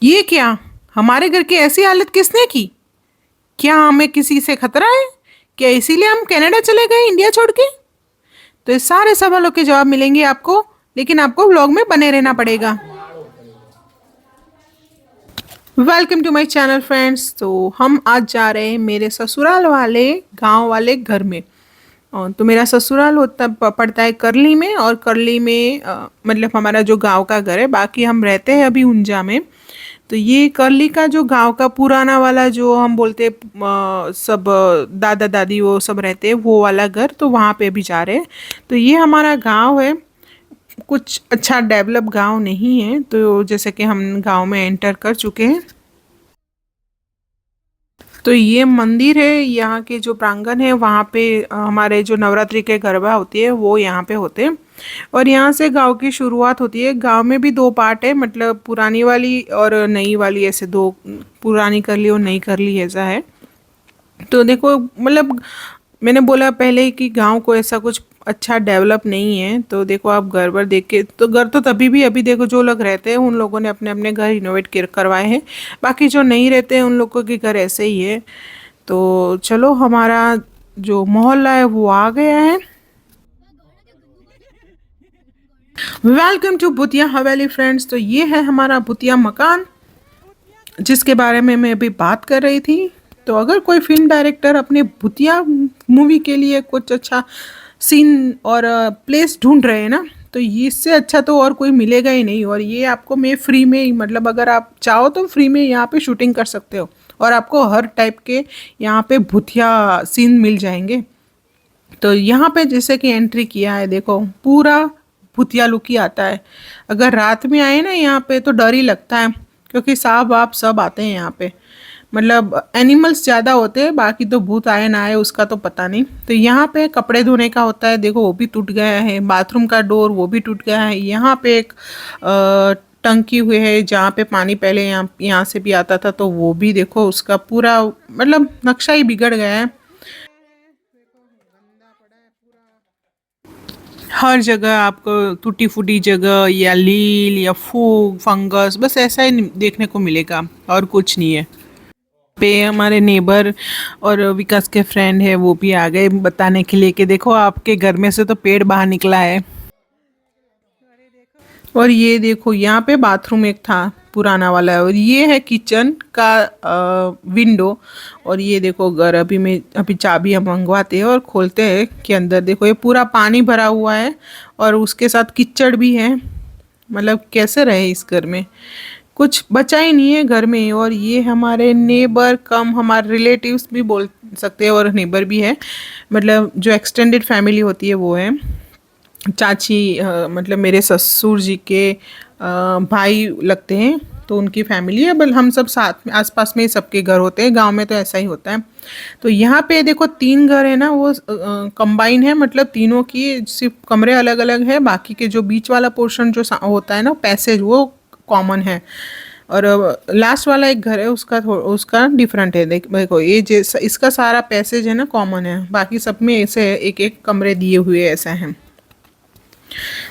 ये क्या? हमारे घर की ऐसी हालत किसने की? क्या हमें किसी से खतरा है? क्या इसीलिए हम कनाडा चले गए इंडिया छोड़ के? तो इस सारे सवालों के जवाब मिलेंगे आपको, लेकिन आपको व्लॉग में बने रहना पड़ेगा। Welcome to my channel friends. तो हम आज जा रहे हैं मेरे ससुराल वाले गांव वाले घर में। तो मेरा ससुराल पड़ता है करली में, और करली में मतलब हमारा जो गांव का घर है। बाकी हम रहते हैं अभी ऊंजा में। तो ये करली का जो गांव का पुराना वाला जो हम बोलते हैं, सब दादा दादी वो सब रहते हैं वो वाला घर, तो वहाँ पे अभी जा रहे हैं। तो ये हमारा गांव है। कुछ अच्छा डेवलप गांव नहीं है, तो जैसे कि हम गांव में एंटर कर चुके हैं। तो ये मंदिर है, यहाँ के जो प्रांगण है वहाँ पे हमारे जो नवरात्रि के गरबा होती है वो यहाँ पे होते हैं। और यहाँ से गांव की शुरुआत होती है। गांव में भी दो पार्ट है, मतलब पुरानी वाली और नई वाली, ऐसे दो, पुरानी कर ली और नई कर ली, ऐसा है। तो देखो, मतलब मैंने बोला पहले ही कि गांव को ऐसा कुछ अच्छा डेवलप नहीं है। तो देखो, आप घर पर देख के, तो घर तो तभी भी, अभी देखो जो लोग रहते हैं उन लोगों ने अपने अपने घर रिनोवेट करवाए हैं। बाकी जो नहीं रहते हैं उन लोगों के घर ऐसे ही है। तो चलो, हमारा जो मोहल्ला है वो आ गया है। वेलकम टू भूतिया हवेली फ्रेंड्स। तो ये है हमारा भूतिया मकान, जिसके बारे में मैं अभी बात कर रही थी। तो अगर कोई फिल्म डायरेक्टर अपने भूतिया मूवी के लिए कुछ अच्छा सीन और प्लेस ढूंढ रहे हैं ना, तो ये इससे अच्छा तो और कोई मिलेगा ही नहीं। और ये आपको मैं फ्री में ही, मतलब अगर आप चाहो तो फ्री में यहाँ पे शूटिंग कर सकते हो, और आपको हर टाइप के यहाँ पे भूतिया सीन मिल जाएंगे। तो यहाँ पे जैसे कि एंट्री किया है, देखो पूरा भूतिया लुक ही आता है। अगर रात में आए ना यहाँ पे तो डर ही लगता है, क्योंकि सांप वाप सब आते हैं यहाँ पे। मतलब एनिमल्स ज़्यादा होते हैं, बाकी तो भूत आए ना आए उसका तो पता नहीं। तो यहाँ पे कपड़े धोने का होता है, देखो वो भी टूट गया है। बाथरूम का डोर वो भी टूट गया है। यहाँ पे एक टंकी हुई है जहाँ पे पानी पहले यहाँ यहाँ से भी आता था, तो वो भी देखो उसका पूरा मतलब नक्शा ही बिगड़ गया है। हर जगह आपको टूटी फूटी जगह या लील या फूग फंगस, बस ऐसा ही देखने को मिलेगा, और कुछ नहीं है। पे हमारे नेबर और विकास के फ्रेंड है, वो भी आ गए बताने के लिए कि देखो आपके घर में से तो पेड़ बाहर निकला है। और ये देखो, यहाँ पे बाथरूम एक था पुराना वाला, और ये है किचन का विंडो। और ये देखो घर, अभी चाबी हम मंगवाते हैं और खोलते हैं कि अंदर देखो ये पूरा पानी भरा हुआ है, और उसके साथ कीचड़ भी है। मतलब कैसे रहे इस घर में, कुछ बचा ही नहीं है घर में। और ये हमारे नेबर कम हमारे रिलेटिव्स भी बोल सकते हैं, और नेबर भी है, मतलब जो एक्सटेंडेड फैमिली होती है वो है। चाची मतलब मेरे ससुर जी के भाई लगते हैं, तो उनकी फैमिली है। बल हम सब साथ में आसपास में ही सबके घर होते हैं, गांव में तो ऐसा ही होता है। तो यहाँ पे देखो तीन घर है ना, वो कंबाइन है, मतलब तीनों की सिर्फ कमरे अलग अलग है, बाकी के जो बीच वाला पोर्शन जो होता है ना पैसेज, वो कॉमन है। और लास्ट वाला एक घर है, उसका डिफरेंट है। देखो ये जैसा इसका सारा पैसेज है ना कॉमन है, बाकी सब में ऐसे एक एक कमरे दिए हुए ऐसा है।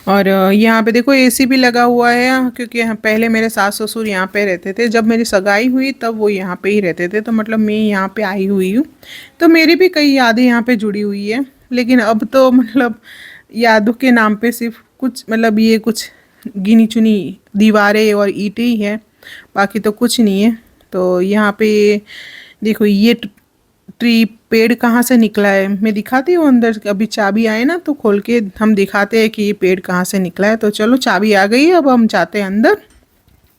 और यहाँ पे देखो एसी भी लगा हुआ है, क्योंकि पहले मेरे सास ससुर यहाँ पे रहते थे। जब मेरी सगाई हुई तब वो यहाँ पे ही रहते थे, तो मतलब मैं यहाँ पे आई हुई हूँ। तो मेरी भी कई यादें यहाँ पे जुड़ी हुई है। लेकिन अब तो मतलब यादों के नाम पे सिर्फ कुछ, मतलब ये कुछ गिनी चुनी दीवारें और ईंटें ही है, बाकी तो कुछ नहीं है। तो यहाँ पे देखो ये ट्री पेड़ कहाँ से निकला है, मैं दिखाती हूँ अंदर। अभी चाबी आए ना तो खोल के हम दिखाते हैं कि ये पेड़ कहाँ से निकला है। तो चलो, चाबी आ गई है, अब हम जाते हैं अंदर।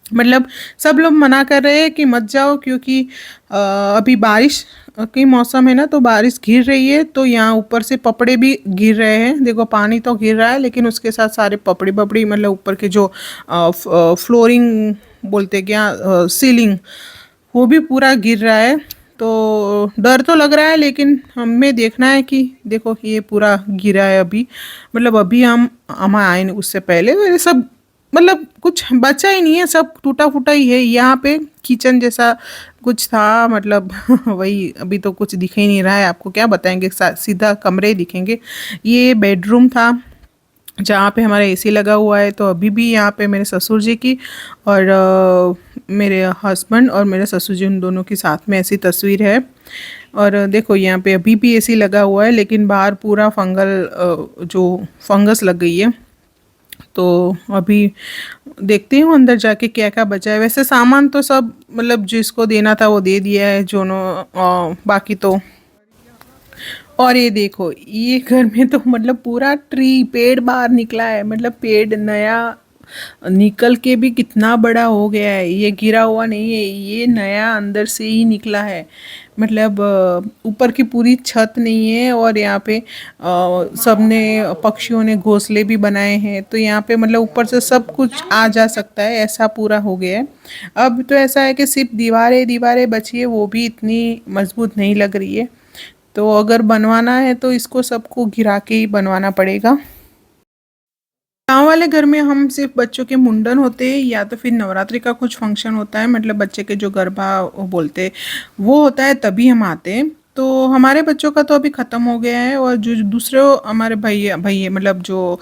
मतलब सब लोग मना कर रहे हैं कि मत जाओ, क्योंकि अभी बारिश की मौसम है ना, तो बारिश गिर रही है। तो यहाँ ऊपर से पपड़े भी गिर रहे हैं, देखो पानी तो गिर रहा है, लेकिन उसके साथ सारे पपड़ी पपड़ी, मतलब ऊपर के जो फ्लोरिंग बोलते क्या, सीलिंग, वो भी पूरा गिर रहा है। तो डर तो लग रहा है, लेकिन हमें देखना है कि देखो कि ये पूरा गिरा है अभी। मतलब अभी हम आए नहीं, उससे पहले ये सब मतलब कुछ बचा ही नहीं है, सब टूटा फूटा ही है। यहाँ पे किचन जैसा कुछ था, मतलब वही अभी तो कुछ दिख ही नहीं रहा है। आपको क्या बताएंगे, सीधा कमरे ही दिखेंगे। ये बेडरूम था जहाँ पे हमारा एसी लगा हुआ है। तो अभी भी यहाँ पे मेरे ससुर जी की और मेरे हस्बैंड और मेरे ससुर जी, उन दोनों की साथ में ऐसी तस्वीर है। और देखो यहाँ पे अभी भी एसी लगा हुआ है, लेकिन बाहर पूरा जो फंगस लग गई है। तो अभी देखती हूँ अंदर जाके क्या क्या बचा है। वैसे सामान तो सब मतलब जिसको देना था वो दे दिया है, बाकी तो। और ये देखो, ये घर में तो मतलब पूरा पेड़ बाहर निकला है। मतलब पेड़ नया निकल के भी कितना बड़ा हो गया है, ये गिरा हुआ नहीं है, ये नया अंदर से ही निकला है। मतलब ऊपर की पूरी छत नहीं है, और यहाँ पे सबने पक्षियों ने घोंसले भी बनाए हैं, तो यहाँ पे मतलब ऊपर से सब कुछ आ जा सकता है, ऐसा पूरा हो गया है। अब तो ऐसा है कि सिर्फ दीवारें दीवारें बची है, वो भी इतनी मजबूत नहीं लग रही है। तो अगर बनवाना है तो इसको सबको गिरा के ही बनवाना पड़ेगा। गाँव वाले घर में हम सिर्फ बच्चों के मुंडन होते हैं, या तो फिर नवरात्रि का कुछ फंक्शन होता है, मतलब बच्चे के जो गरबा वो बोलते हैं वो होता है, तभी हम आते हैं। तो हमारे बच्चों का तो अभी ख़त्म हो गया है, और जो दूसरे हमारे भाई भाई मतलब जो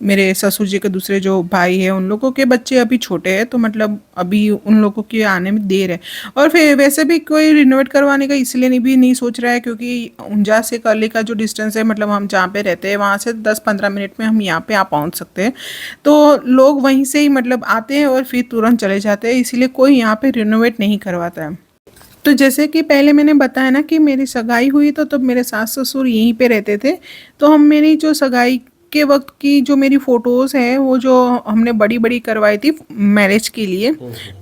मेरे ससुर जी के दूसरे जो भाई है, उन लोगों के बच्चे अभी छोटे हैं, तो मतलब अभी उन लोगों के आने में देर है। और फिर वैसे भी कोई रिनोवेट करवाने का इसलिए नहीं सोच रहा है, क्योंकि ऊंजा से कर्ली का जो डिस्टेंस है, मतलब हम जहाँ पे रहते हैं वहाँ से 10-15 मिनट में हम यहाँ पे आ पहुँच सकते हैं। तो लोग वहीं से ही मतलब आते हैं और फिर तुरंत चले जाते हैं, इसीलिए कोई यहाँ पे रिनोवेट नहीं करवाता है। तो जैसे कि पहले मैंने बताया ना कि मेरी सगाई हुई तो तब मेरे सास ससुर यहीं पे रहते थे। तो हम मेरी जो सगाई के वक्त की जो मेरी फ़ोटोज़ हैं, वो जो हमने बड़ी बड़ी करवाई थी मैरिज के लिए,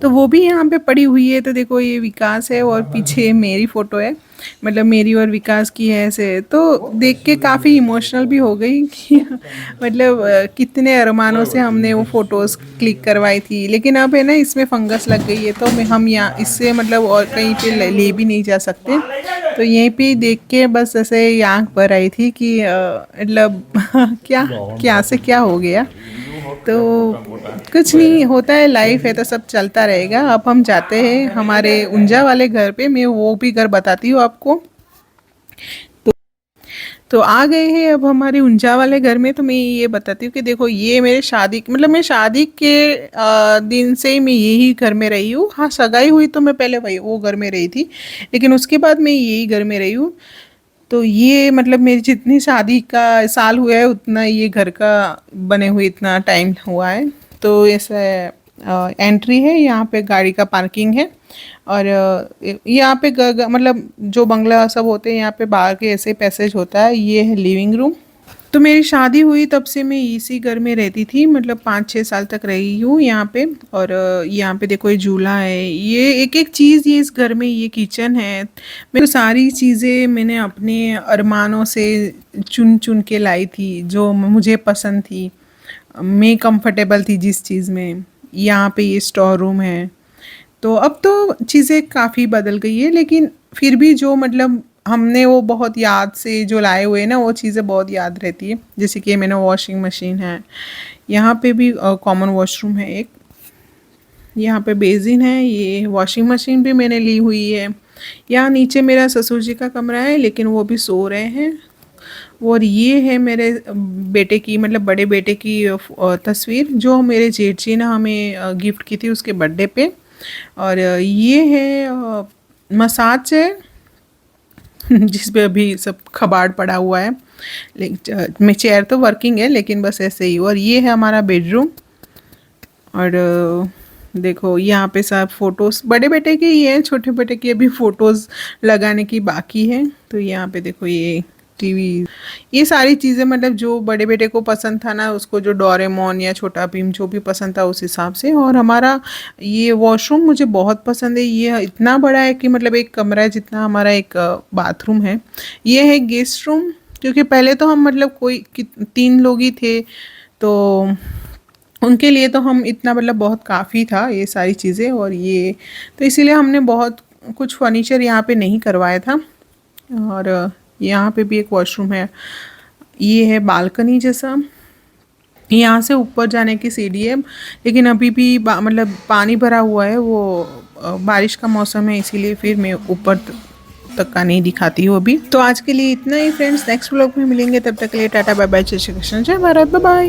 तो वो भी यहाँ पे पड़ी हुई है। तो देखो, ये विकास है और पीछे मेरी फ़ोटो है, मतलब मेरी और विकास की है ऐसे। तो देख के काफ़ी इमोशनल भी हो गई कि मतलब कितने अरमानों से हमने वो फ़ोटोज़ क्लिक करवाई थी, लेकिन अब है ना इसमें फंगस लग गई है, तो हम यहाँ इससे मतलब और कहीं पे ले भी नहीं जा सकते। तो यहीं पे देख के बस ऐसे आँख भर आई थी कि मतलब क्या क्या से क्या हो गया। तो कुछ नहीं होता है, लाइफ है तो सब चलता रहेगा। अब हम जाते हैं हमारे ऊंजा वाले घर पे, मैं वो भी घर बताती हूँ आपको। तो आ गए हैं अब हमारे ऊंजा वाले घर में। तो मैं ये बताती हूँ कि देखो, ये मेरे शादी मतलब मैं शादी के दिन से ही मैं यही घर में रही हूँ। हाँ, सगाई हुई तो मैं पहले वही वो घर में रही थी, लेकिन उसके बाद मैं यही घर में रही हूँ। तो ये मतलब मेरी जितनी शादी का साल हुआ है, उतना ये घर का बने हुए इतना टाइम हुआ है। तो ऐसा एंट्री है, यहाँ पे गाड़ी का पार्किंग है, और यहाँ पे मतलब जो बंगला सब होते हैं, यहाँ पे बाहर के ऐसे पैसेज होता है। ये है लिविंग रूम। तो मेरी शादी हुई तब से मैं इसी घर में रहती थी, मतलब 5-6 साल तक रही हूँ यहाँ पे। और यहाँ पे देखो, ये झूला है, ये एक एक चीज़ ये इस घर में, ये किचन है। मैं तो सारी चीज़ें मैंने अपने अरमानों से चुन चुन के लाई थी, जो मुझे पसंद थी, मैं कंफर्टेबल थी जिस चीज़ में। यहाँ पे ये स्टोर रूम है। तो अब तो चीज़ें काफ़ी बदल गई है, लेकिन फिर भी जो मतलब हमने वो बहुत याद से जो लाए हुए हैं ना, वो चीज़ें बहुत याद रहती है। जैसे कि मैंने वॉशिंग मशीन है, यहाँ पे भी कॉमन वॉशरूम है एक, यहाँ पे बेसिन है, ये वॉशिंग मशीन भी मैंने ली हुई है। यहाँ नीचे मेरा ससुर जी का कमरा है, लेकिन वो भी सो रहे हैं। और ये है मेरे बेटे की, मतलब बड़े बेटे की तस्वीर, जो मेरे जेठ जी ने हमें गिफ्ट की थी उसके बर्थडे पे। और ये है मसाज है जिस पे अभी सब कबाड़ पड़ा हुआ है, लेकिन मैं चेयर तो वर्किंग है, लेकिन बस ऐसे ही। और ये है हमारा बेडरूम। और देखो, यहाँ पे सब फोटोज़ बड़े बेटे के ही हैं, छोटे बेटे की अभी फ़ोटोज़ लगाने की बाकी है। तो यहाँ पे देखो, ये टीवी, ये सारी चीज़ें मतलब जो बड़े बेटे को पसंद था ना, उसको जो डोरेमोन या छोटा भीम जो भी पसंद था उस हिसाब से। और हमारा ये वॉशरूम मुझे बहुत पसंद है, ये इतना बड़ा है कि मतलब एक कमरा है जितना हमारा एक बाथरूम है। ये है गेस्ट रूम, क्योंकि पहले तो हम मतलब 3 लोग ही थे, तो उनके लिए तो हम इतना मतलब बहुत काफ़ी था ये सारी चीज़ें। और ये तो इसीलिए हमने बहुत कुछ फर्नीचर यहाँ पे नहीं करवाया था। और यहाँ पे भी एक वॉशरूम है, ये है बालकनी जैसा। यहाँ से ऊपर जाने की सीढ़ी है, लेकिन अभी भी मतलब पानी भरा हुआ है, वो बारिश का मौसम है, इसीलिए फिर मैं ऊपर तक का नहीं दिखाती हूँ अभी। तो आज के लिए इतना ही फ्रेंड्स, नेक्स्ट व्लॉग में मिलेंगे, तब तक के लिए टाटा बाय बाय, जय श्री कृष्ण, जय भारत, बाय बाय।